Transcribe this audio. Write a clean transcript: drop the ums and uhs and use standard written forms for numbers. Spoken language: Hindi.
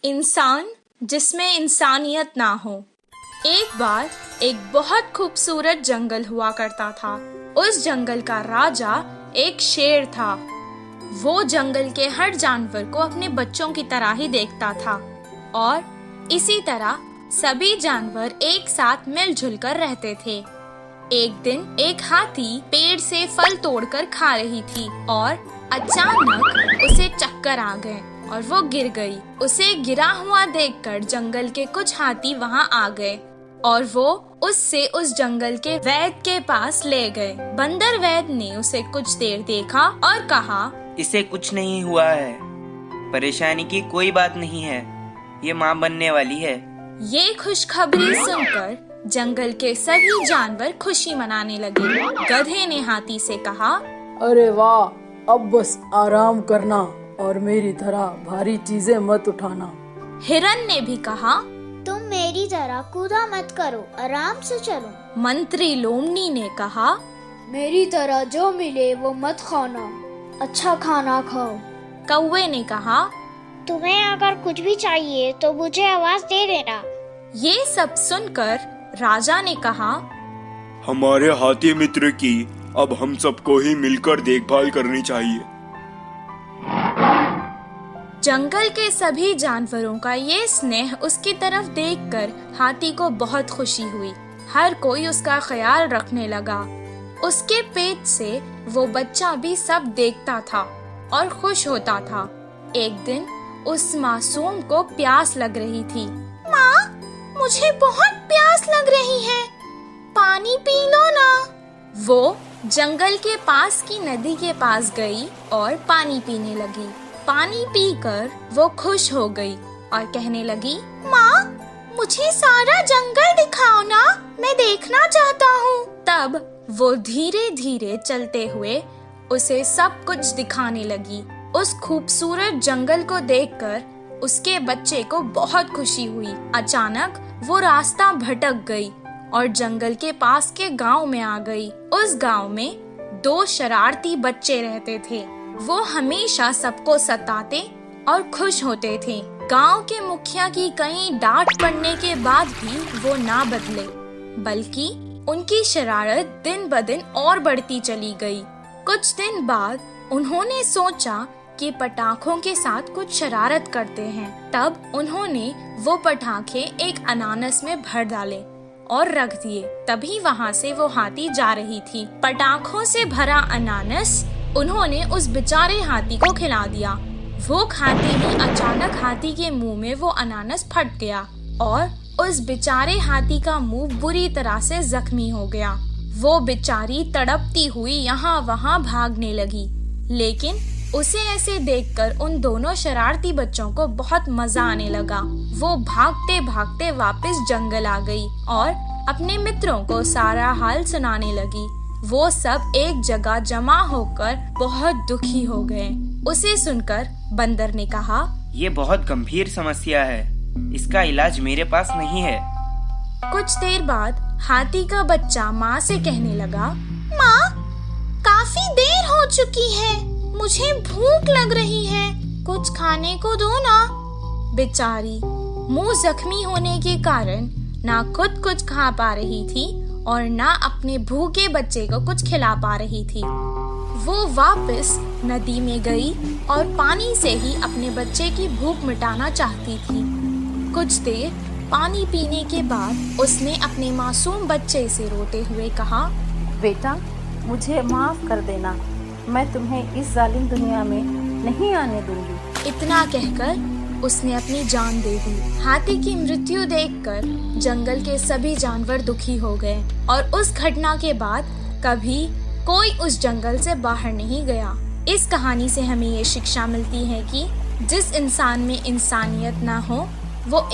इंसान जिसमें इंसानियत ना हो। एक बार एक बहुत खूबसूरत जंगल हुआ करता था। उस जंगल का राजा एक शेर था। वो जंगल के हर जानवर को अपने बच्चों की तरह ही देखता था और इसी तरह सभी जानवर एक साथ मिलजुल कर रहते थे। एक दिन एक हाथी पेड़ से फल तोड़कर खा रही थी और अचानक उसे चक्कर आ गए और वो गिर गई। उसे गिरा हुआ देखकर जंगल के कुछ हाथी वहां आ गए और वो उससे उस जंगल के वैद्य के पास ले गए। बंदर वैद्य ने उसे कुछ देर देखा और कहा, इसे कुछ नहीं हुआ है, परेशानी की कोई बात नहीं है, ये माँ बनने वाली है। ये खुशखबरी सुनकर जंगल के सभी जानवर खुशी मनाने लगे। गधे ने हाथी से कहा, अरे वाह, अब बस आराम करना और मेरी तरह भारी चीजें मत उठाना। हिरन ने भी कहा, तुम मेरी तरह कूदा मत करो, आराम से चलो। मंत्री लोमड़ी ने कहा, मेरी तरह जो मिले वो मत खाना, अच्छा खाना खाओ। कौवे ने कहा, तुम्हें अगर कुछ भी चाहिए तो मुझे आवाज दे देना। ये सब सुनकर राजा ने कहा, हमारे हाथी मित्र की अब हम सबको ही मिलकर देखभाल करनी चाहिए। जंगल के सभी जानवरों का ये स्नेह उसकी तरफ देखकर हाथी को बहुत खुशी हुई। हर कोई उसका ख्याल रखने लगा। उसके पेट से वो बच्चा भी सब देखता था और खुश होता था। एक दिन उस मासूम को प्यास लग रही थी। माँ, मुझे बहुत प्यास लग रही है, पानी पी लो ना। वो जंगल के पास की नदी के पास गई और पानी पीने लगी। पानी पीकर वो खुश हो गई और कहने लगी, माँ, मुझे सारा जंगल दिखाओ ना, मैं देखना चाहता हूँ। तब वो धीरे धीरे चलते हुए उसे सब कुछ दिखाने लगी। उस खूबसूरत जंगल को देखकर उसके बच्चे को बहुत खुशी हुई। अचानक वो रास्ता भटक गई और जंगल के पास के गांव में आ गई। उस गांव में 2 शरारती बच्चे रहते थे। वो हमेशा सबको सताते और खुश होते थे। गांव के मुखिया की कई डांट पड़ने के बाद भी वो ना बदले, बल्कि उनकी शरारत दिन ब दिन और बढ़ती चली गई। कुछ दिन बाद उन्होंने सोचा कि पटाखों के साथ कुछ शरारत करते हैं। तब उन्होंने वो पटाखे एक अनानास में भर डाले और रख दिए। तभी वहाँ से वो हाथी जा रही थी। पटाखों से भरा अनानास उन्होंने उस बेचारे हाथी को खिला दिया। वो खाते ही अचानक हाथी के मुंह में वो अनानास फट गया और उस बेचारे हाथी का मुंह बुरी तरह से जख्मी हो गया। वो बेचारी तड़पती हुई यहाँ वहाँ भागने लगी, लेकिन उसे ऐसे देखकर उन दोनों शरारती बच्चों को बहुत मजा आने लगा। वो भागते भागते वापस जंगल आ गई और अपने मित्रों को सारा हाल सुनाने लगी। वो सब एक जगह जमा होकर बहुत दुखी हो गए। उसे सुनकर बंदर ने कहा, ये बहुत गंभीर समस्या है, इसका इलाज मेरे पास नहीं है। कुछ देर बाद हाथी का बच्चा माँ से कहने लगा, माँ, काफी देर हो चुकी है, मुझे भूख लग रही है, कुछ खाने को दो ना। बेचारी मुंह जख्मी होने के कारण ना खुद कुछ खा पा रही थी और ना अपने भूखे बच्चे को कुछ खिला पा रही थी। वो वापस नदी में गई और पानी से ही अपने बच्चे की भूख मिटाना चाहती थी। कुछ देर पानी पीने के बाद उसने अपने मासूम बच्चे से रोते हुए कहा, बेटा, मुझे माफ कर देना, मैं तुम्हें इस जालिम दुनिया में नहीं आने दूंगी। इतना कहकर उसने अपनी जान दे दी। हाथी की मृत्यु देखकर जंगल के सभी जानवर दुखी हो गए और उस घटना के बाद कभी कोई उस जंगल से बाहर नहीं गया। इस कहानी से हमें ये शिक्षा मिलती है कि जिस इंसान में इंसानियत ना हो वो